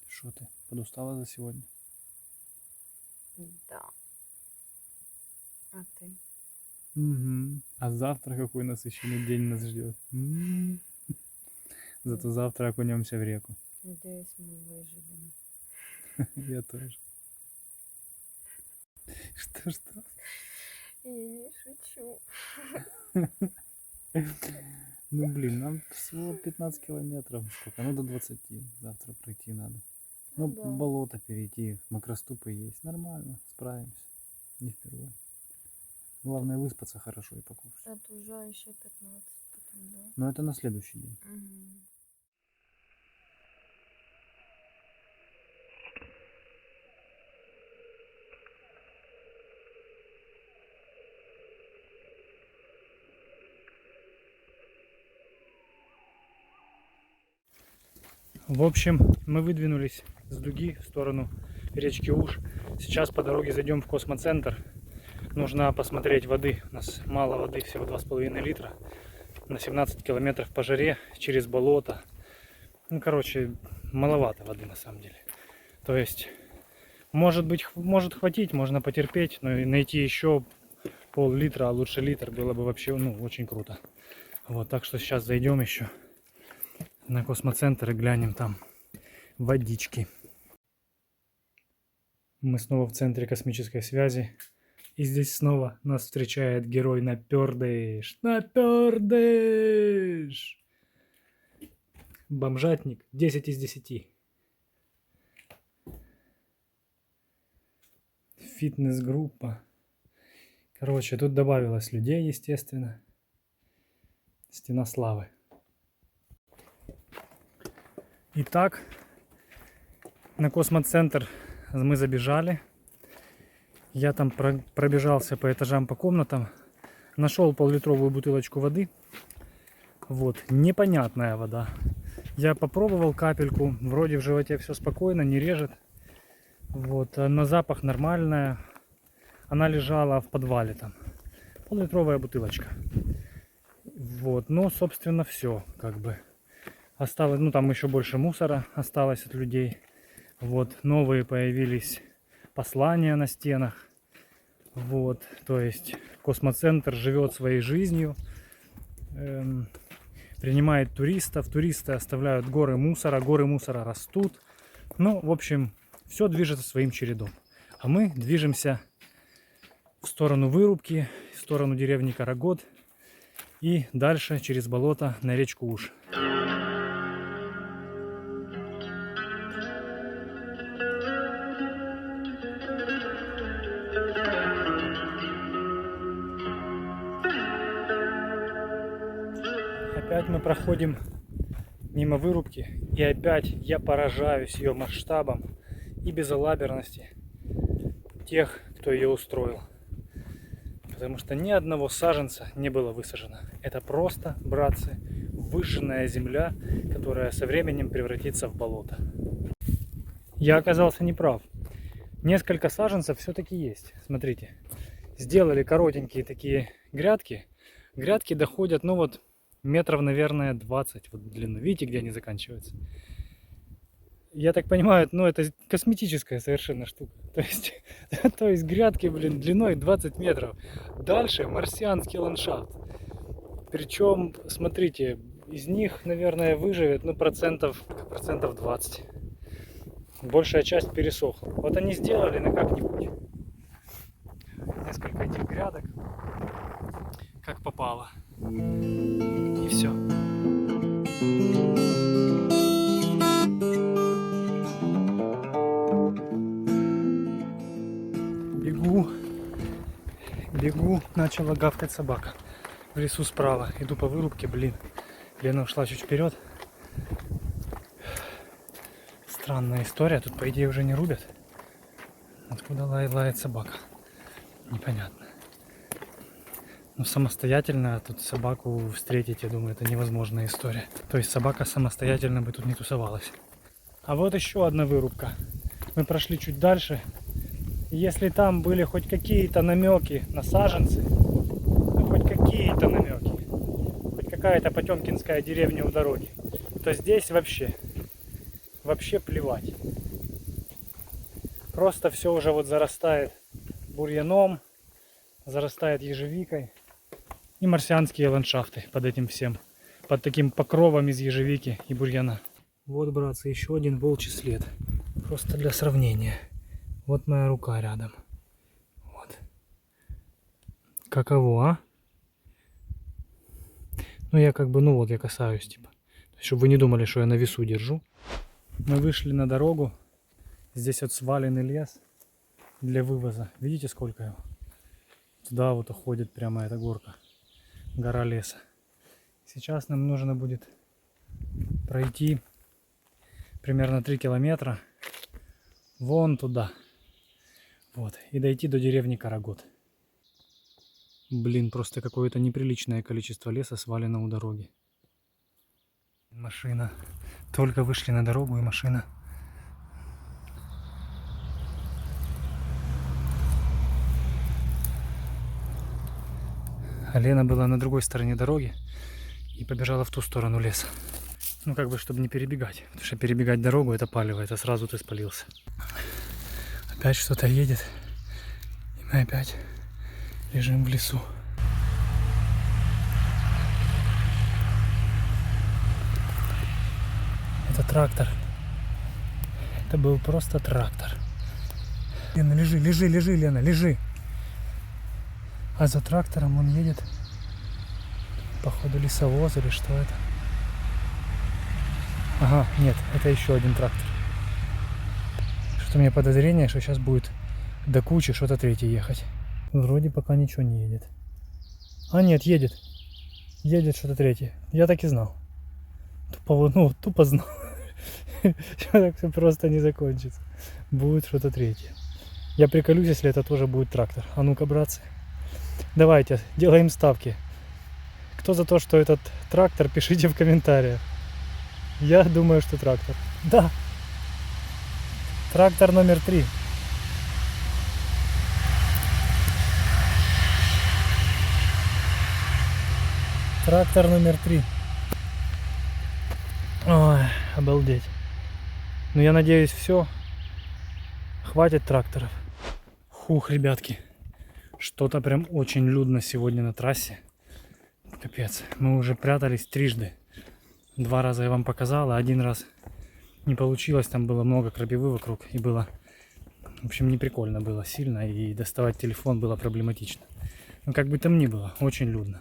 Что ты, подустала за сегодня? Да. А ты? Угу. А завтра какой насыщенный день нас ждет. Зато завтра окунемся в реку. Надеюсь, мы выживем. Я тоже. Что? Я не шучу. Ну блин, нам всего 15 километров. Сколько? Ну до 20 завтра пройти надо. Ну, да. болото перейти, макроступы есть. Нормально, справимся. Не впервые. Главное выспаться хорошо и покушать. От уже еще 15 потом, да? Но это на следующий день. Угу. В общем, мы выдвинулись с дуги в сторону речки Уж. Сейчас по дороге зайдем в космоцентр. Нужно посмотреть воды. У нас мало воды, всего 2,5 литра. На 17 километров по жаре, через болото. Ну, короче, маловато воды на самом деле. То есть, может хватить, можно потерпеть, но и найти еще пол-литра, а лучше литр было бы вообще, ну, очень круто. Вот, так что сейчас зайдем еще на космоцентр и глянем там водички. Мы снова в центре космической связи. И здесь снова нас встречает герой Напердыш. Напердыш! Бомжатник 10 из 10. Фитнес-группа. Короче, тут добавилось людей, естественно. Стена славы. Итак, на космоцентр мы забежали. Я там пробежался по этажам, по комнатам. Нашел пол-литровую бутылочку воды. Вот, непонятная вода. Я попробовал капельку. Вроде в животе все спокойно, не режет. Вот, на запах нормальная. Она лежала в подвале там. Пол-литровая бутылочка. Вот, ну, собственно, все, как бы. Осталось, ну, там еще больше мусора осталось от людей. Вот, новые появились послания на стенах. Вот, то есть космоцентр живет своей жизнью, принимает туристов, туристы оставляют горы мусора растут. Ну, в общем, все движется своим чередом. А мы движемся в сторону вырубки, в сторону деревни Карагод и дальше через болото на речку Уж. Опять мы проходим мимо вырубки, и опять я поражаюсь ее масштабом и безалаберности тех, кто ее устроил. Потому что ни одного саженца не было высажено. Это просто, братцы, выжженная земля, которая со временем превратится в болото. Я оказался неправ. Несколько саженцев все-таки есть. Смотрите, сделали коротенькие такие грядки. Грядки доходят, ну вот, метров, наверное, 20 вот в длину. Видите, где они заканчиваются? Я так понимаю, ну это косметическая совершенно штука. То есть грядки, блин, длиной 20 метров. Дальше марсианский ландшафт. Причем, смотрите, из них, наверное, выживет, ну, процентов 20. Большая часть пересохла. Вот они сделали на как-нибудь. Несколько этих грядок. Как попало. И все. Бегу, начала гавкать собака. В лесу справа. Иду по вырубке, блин. Лена ушла чуть вперед. Странная история. Тут, по идее, уже не рубят. Откуда лает собака? Непонятно. Но самостоятельно тут собаку встретить, я думаю, это невозможная история. То есть собака самостоятельно бы тут не тусовалась. А вот еще одна вырубка. Мы прошли чуть дальше. И если там были хоть какие-то намеки на саженцы, ну, хоть какие-то намеки, хоть какая-то потемкинская деревня у дороги, то здесь вообще плевать. Просто все уже вот зарастает бурьяном, зарастает ежевикой. И марсианские ландшафты под этим всем. Под таким покровом из ежевики и бурьяна. Вот, братцы, еще один волчий след. Просто для сравнения. Вот моя рука рядом. Вот. Каково, а? Ну я как бы, ну вот я касаюсь, типа. Чтобы вы не думали, что я на весу держу. Мы вышли на дорогу. Здесь вот сваленный лес для вывоза. Видите, сколько его? Туда вот уходит прямо эта горка. Гора леса. Сейчас нам нужно будет пройти примерно 3 километра вон туда. Вот. И дойти до деревни Карагод. Блин, просто какое-то неприличное количество леса свалено у дороги. Машина. Только вышли на дорогу, и машина. А Лена была на другой стороне дороги и побежала в ту сторону леса. Ну, как бы, чтобы не перебегать. Потому что перебегать дорогу — это палево, это сразу ты спалился. Опять что-то едет. И мы опять лежим в лесу. Это трактор. Это был просто трактор. Лена, лежи, лежи, лежи, Лена, лежи. А за трактором он едет, походу, лесовоз или что это. Ага, нет, это еще один трактор. Что-то у меня подозрение, что сейчас будет до кучи что-то третье ехать. Вроде пока ничего не едет. А нет, едет. Едет что-то третье. Я так и знал. Тупо знал. Что так все просто не закончится. Будет что-то третье. Я приколюсь, если это тоже будет трактор. А ну-ка, братцы. Давайте, делаем ставки. Кто за то, что этот трактор, пишите в комментариях. Я думаю, что трактор. Да. Трактор номер 3. Трактор номер 3. Ой, обалдеть. Ну, я надеюсь, все. Хватит тракторов. Хух, ребятки. Что-то прям очень людно сегодня на трассе. Капец. Мы уже прятались трижды. 2 раза я вам показал, а 1 раз не получилось. Там было много крапивы вокруг. И было, в общем, не прикольно было сильно. И доставать телефон было проблематично. Но как бы там ни было, очень людно.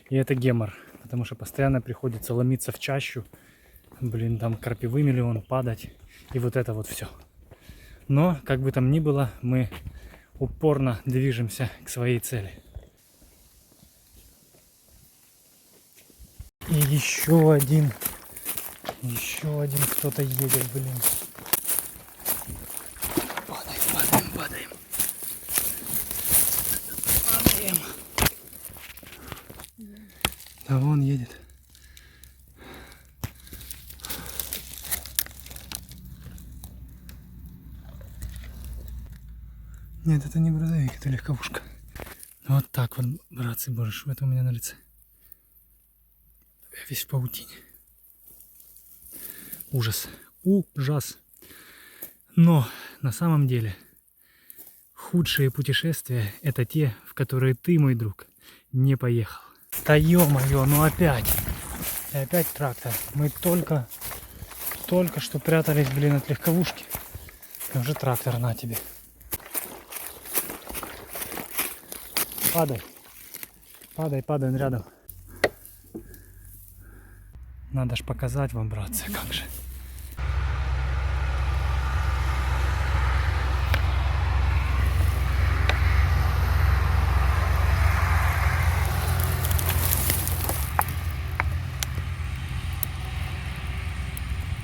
И это гемор. Потому что постоянно приходится ломиться в чащу. Блин, там крапивы миллион, падать. И вот это вот все. Но, как бы там ни было, мы упорно движемся к своей цели. И еще один кто-то едет, блин. Падаем. Да вон едет. Нет, это не грузовик, это легковушка. Вот так вот, братцы, боже, что это у меня на лице? Я весь в паутине. Ужас. Ужас. Но на самом деле худшие путешествия — это те, в которые ты, мой друг, не поехал. Да ё-моё, ну опять. И опять трактор. Мы только что прятались, блин, от легковушки. И уже трактор на тебе. Падай, он рядом. Надо ж показать вам, братцы, как же.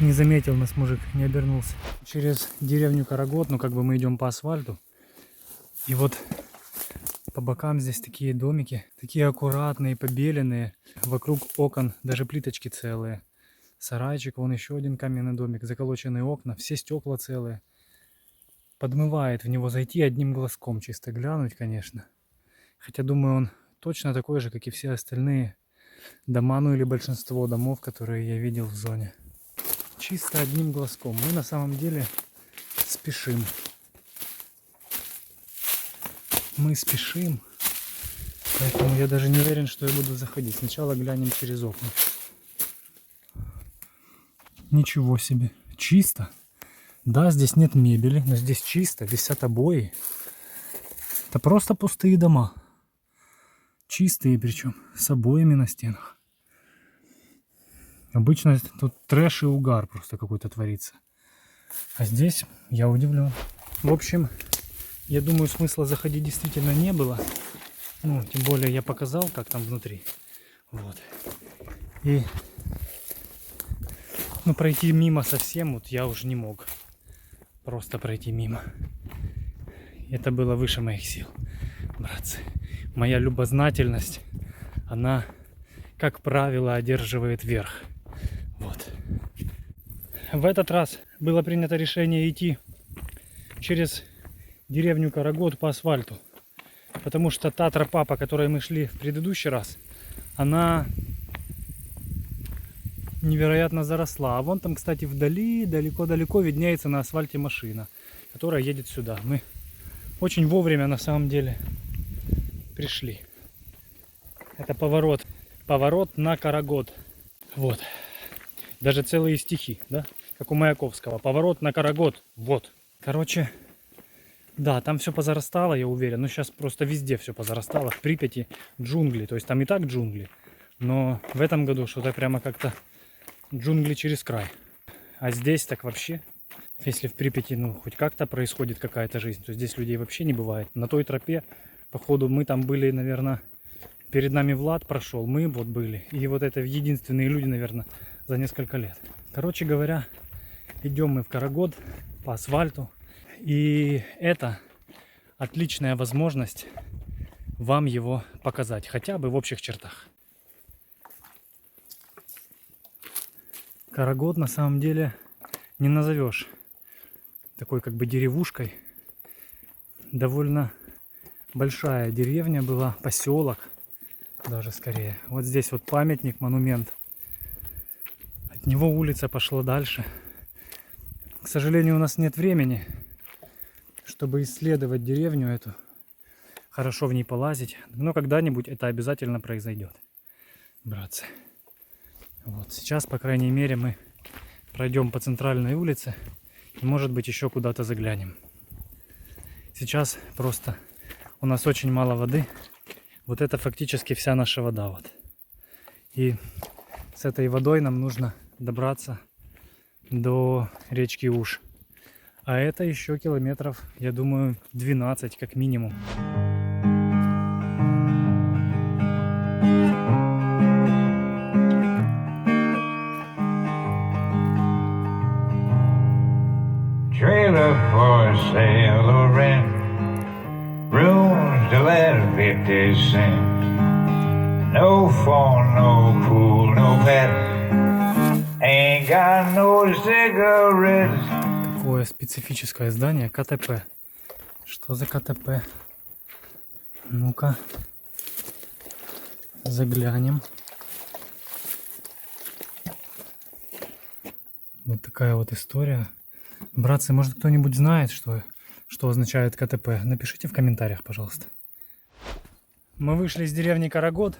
Не заметил нас мужик, не обернулся. Через деревню Карагод, ну как бы мы идем по асфальту. И вот По бокам здесь такие домики, такие аккуратные, побеленные. Вокруг окон даже плиточки целые. Сарайчик, вон еще один каменный домик, заколоченные окна, все стекла целые. Подмывает в него зайти одним глазком, чисто глянуть, конечно. Хотя, думаю, он точно такой же, как и все остальные дома, ну или большинство домов, которые я видел в зоне. Чисто одним глазком. Мы на самом деле спешим. Мы спешим. Поэтому я даже не уверен, что я буду заходить. Сначала глянем через окна. Ничего себе. Чисто. Да, здесь нет мебели, но здесь чисто. Висят обои. Это просто пустые дома. Чистые причем. С обоями на стенах. Обычно тут трэш и угар просто какой-то творится. А здесь я удивлен. В общем, я думаю, смысла заходить действительно не было. Ну, тем более я показал, как там внутри. Вот. И ну, пройти мимо совсем вот я уже не мог. Просто пройти мимо. Это было выше моих сил, братцы. Моя любознательность, она, как правило, одерживает верх. Вот. В этот раз было принято решение идти через деревню Карагод по асфальту. Потому что та тропа, по которой мы шли в предыдущий раз, она невероятно заросла. А вон там, кстати, вдали, далеко-далеко виднеется на асфальте машина, которая едет сюда. Мы очень вовремя на самом деле пришли. Это поворот. Поворот на Карагод. Вот. Даже целые стихи, да? Как у Маяковского. Поворот на Карагод. Вот. Короче, да, там все позарастало, я уверен. Ну, сейчас просто везде все позарастало. В Припяти джунгли. То есть там и так джунгли. Но в этом году что-то прямо как-то джунгли через край. А здесь так вообще, если в Припяти, ну, хоть как-то происходит какая-то жизнь, то здесь людей вообще не бывает. На той тропе, походу, мы там были, наверное, перед нами Влад прошел, мы вот были. И вот это единственные люди, наверное, за несколько лет. Короче говоря, идем мы в Карагод по асфальту. И это отличная возможность вам его показать, хотя бы в общих чертах. Карагод на самом деле не назовешь такой как бы деревушкой. Довольно большая деревня была, поселок даже скорее. Вот здесь вот памятник, монумент. От него улица пошла дальше. К сожалению, у нас нет времени, чтобы исследовать деревню эту, хорошо в ней полазить. Но когда-нибудь это обязательно произойдет, братцы. Вот сейчас, по крайней мере, мы пройдем по центральной улице и, может быть, еще куда-то заглянем. Сейчас просто у нас очень мало воды. Вот это фактически вся наша вода. Вот. И с этой водой нам нужно добраться до речки Уж. А это еще километров, я думаю, 12 как минимум. Trailer for sale or rent, rooms to let 50 cents. No phone, no pool, no pets. Ain't got no cigarettes. Такое специфическое здание КТП. Что за КТП? Ну-ка, заглянем. Вот такая вот история. Братцы, может кто-нибудь знает, что означает КТП? Напишите в комментариях, пожалуйста. Мы вышли из деревни Карагод.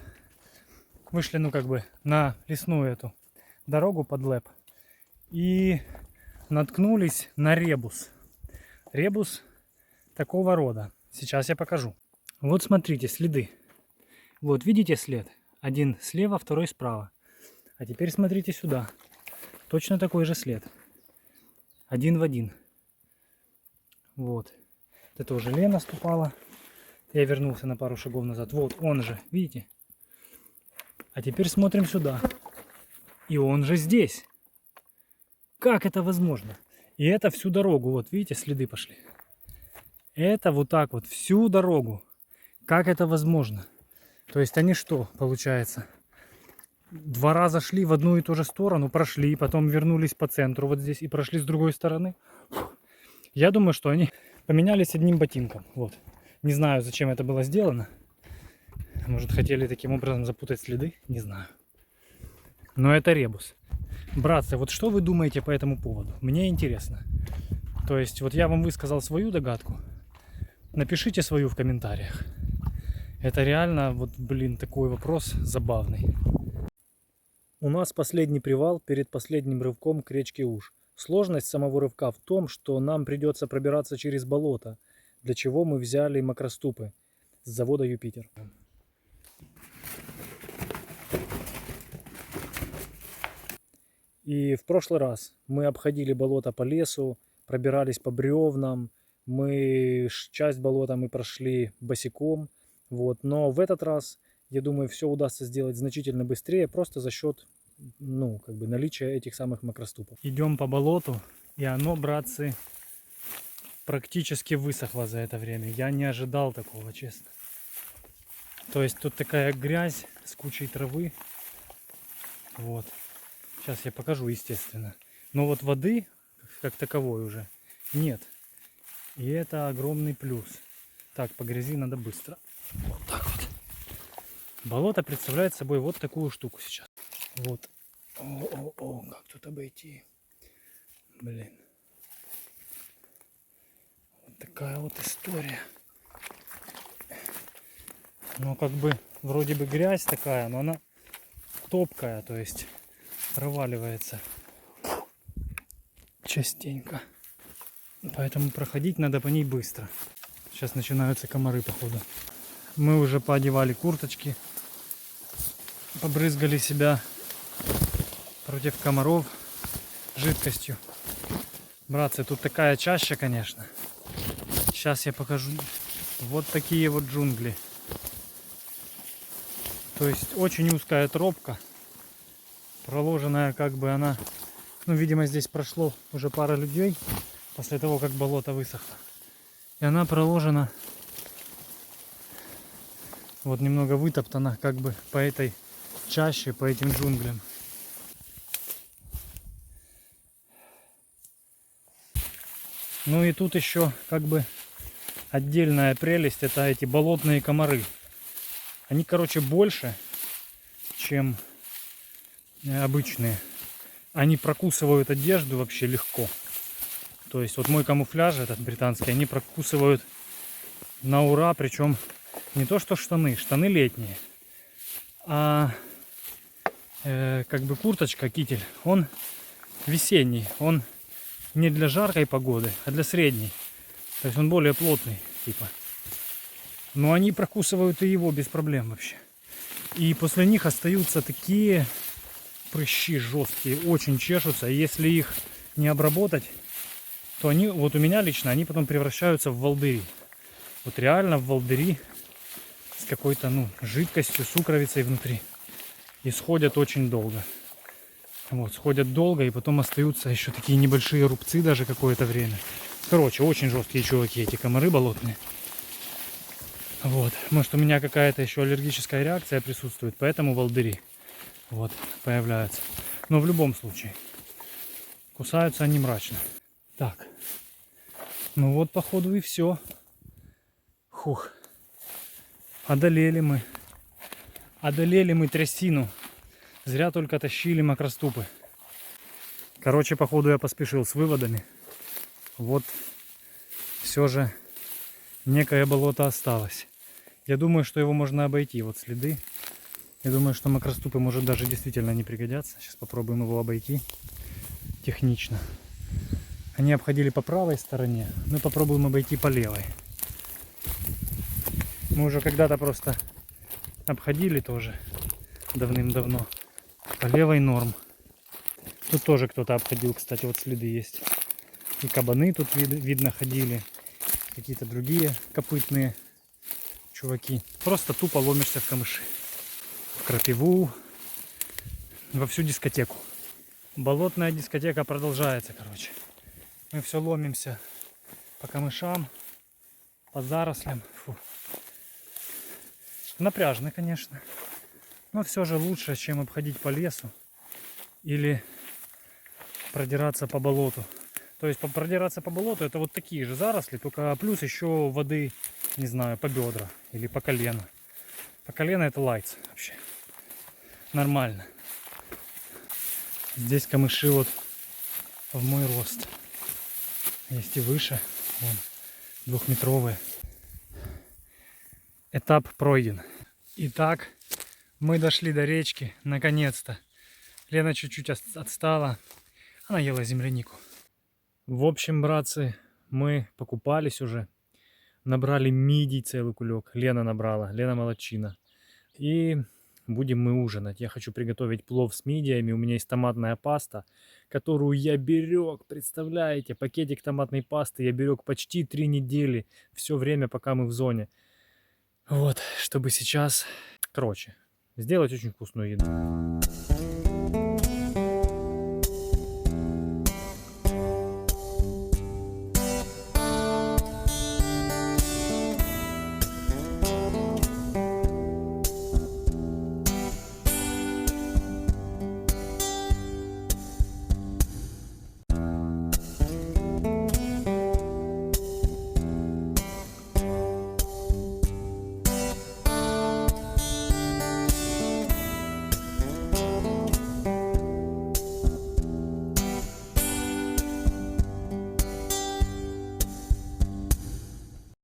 Вышли, ну как бы, на лесную эту дорогу под Лэп. И наткнулись на ребус. Ребус такого рода. Сейчас я покажу. Вот смотрите, следы. Вот, видите след? Один слева, второй справа. А теперь смотрите сюда. Точно такой же след. Один в один. Вот. Это уже Лена ступала. Я вернулся на пару шагов назад. Вот он же, видите? А теперь смотрим сюда. И он же здесь. Как это возможно? И это всю дорогу. Вот, видите, следы пошли. Это вот так вот всю дорогу. Как это возможно? То есть они что, получается, 2 раза шли в одну и ту же сторону, прошли, потом вернулись по центру вот здесь и прошли с другой стороны? Я думаю, что они поменялись одним ботинком. Вот. Не знаю, зачем это было сделано. Может, хотели таким образом запутать следы? Не знаю. Но это ребус. Братцы, вот что вы думаете по этому поводу? Мне интересно. То есть, вот я вам высказал свою догадку. Напишите свою в комментариях. Это реально, вот, блин, такой вопрос забавный. У нас последний привал перед последним рывком к речке Уж. Сложность самого рывка в том, что нам придется пробираться через болото, для чего мы взяли макроступы с завода Юпитер. И в прошлый раз мы обходили болото по лесу, пробирались по бревнам, часть болота мы прошли босиком, вот. Но в этот раз, я думаю, все удастся сделать значительно быстрее, просто за счет, ну, как бы наличия этих самых макроступов. Идем по болоту, и оно, братцы, практически высохло за это время. Я не ожидал такого, честно. То есть тут такая грязь с кучей травы. Вот. Сейчас я покажу, естественно. Но вот воды, как таковой, уже нет. И это огромный плюс. Так, по грязи надо быстро. Вот так вот. Болото представляет собой вот такую штуку сейчас. Вот. О, как тут обойти? Блин. Вот такая вот история. Ну, как бы, вроде бы грязь такая, но она топкая, то есть проваливается частенько. Поэтому проходить надо по ней быстро. Сейчас начинаются комары, походу. Мы уже поодевали курточки, побрызгали себя против комаров жидкостью. Братцы, тут такая чаща, конечно. Сейчас я покажу. Вот такие вот джунгли. То есть очень узкая тропка, проложенная, как бы она, ну, видимо, здесь прошло уже пара людей после того, как болото высохло. И она проложена, вот немного вытоптана, как бы по этой чаще, по этим джунглям. Ну и тут еще как бы отдельная прелесть, это эти болотные комары. Они, короче, больше, чем обычные. Они прокусывают одежду вообще легко. То есть вот мой камуфляж этот британский, они прокусывают на ура. Причем не то что штаны, штаны летние, а как бы курточка, китель, он весенний. Он не для жаркой погоды, а для средней. То есть он более плотный, типа. Но они прокусывают и его без проблем вообще. И после них остаются такие прыщи жесткие, очень чешутся. И если их не обработать, то они, вот у меня лично, они потом превращаются в волдыри. Вот реально в волдыри с какой-то, ну, жидкостью, сукровицей внутри. И сходят очень долго. Вот, сходят долго, и потом остаются еще такие небольшие рубцы даже какое-то время. Короче, очень жесткие чуваки эти комары болотные. Вот, может, у меня какая-то еще аллергическая реакция присутствует, поэтому волдыри вот появляются. Но в любом случае кусаются они мрачно. Так, ну вот, походу, и все. Хух, одолели мы трясину. Зря только тащили макроступы. Короче, походу, я поспешил с выводами. Вот все же некое болото осталось. Я думаю, что его можно обойти. Вот следы. Я думаю, что макроступы, может, даже действительно не пригодятся. Сейчас попробуем его обойти технично. Они обходили по правой стороне. Мы попробуем обойти по левой. Мы уже когда-то просто обходили тоже давным-давно. По левой норм. Тут тоже кто-то обходил, кстати, вот следы есть. И кабаны тут видно ходили. Какие-то другие копытные чуваки. Просто тупо ломишься в камыши. В крапиву. Во всю дискотеку. Болотная дискотека продолжается, короче. Мы все ломимся по камышам, по зарослям. Фу. Напряжно, конечно. Но все же лучше, чем обходить по лесу или продираться по болоту. То есть продираться по болоту это вот такие же заросли, только плюс еще воды, не знаю, по бедра или по колено. По колено это лайц вообще. Нормально. Здесь камыши вот в мой рост. Есть и выше. Вон, 2-метровые. Этап пройден. Итак, мы дошли до речки. Наконец-то. Лена чуть-чуть отстала. Она ела землянику. В общем, братцы, мы покупались уже. Набрали мидий целый кулек. Лена набрала. Лена молодчина. И будем мы ужинать. Я хочу приготовить плов с мидиями. У меня есть томатная паста, которую я берег. Представляете? Пакетик томатной пасты я берег почти 3 недели. Все время, пока мы в зоне. Вот, чтобы сейчас... Короче, сделать очень вкусную еду.